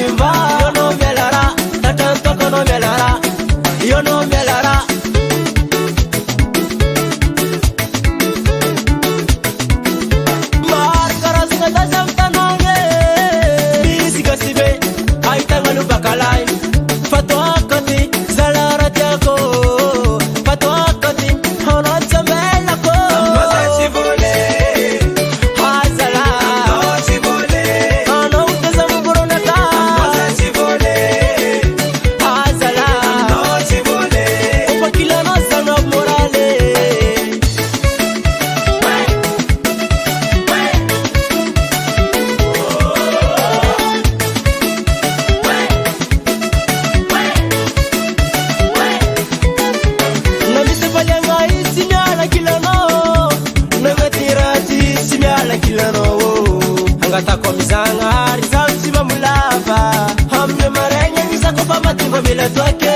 mimba yo no melara tatanto kono melara yo no melara mar karas ngata jamtanonge bisiga sibe ay tangalu bakalay fatwa kati zalara tiako fatwa kati hono chamela ko ambaza chivole hazala chivole hono utazamburona ka ambaza chivole hazala chivole upakila no sana morale Angata komizanga rizal siba mulava hamne marenya nisa kopa matingo bila toke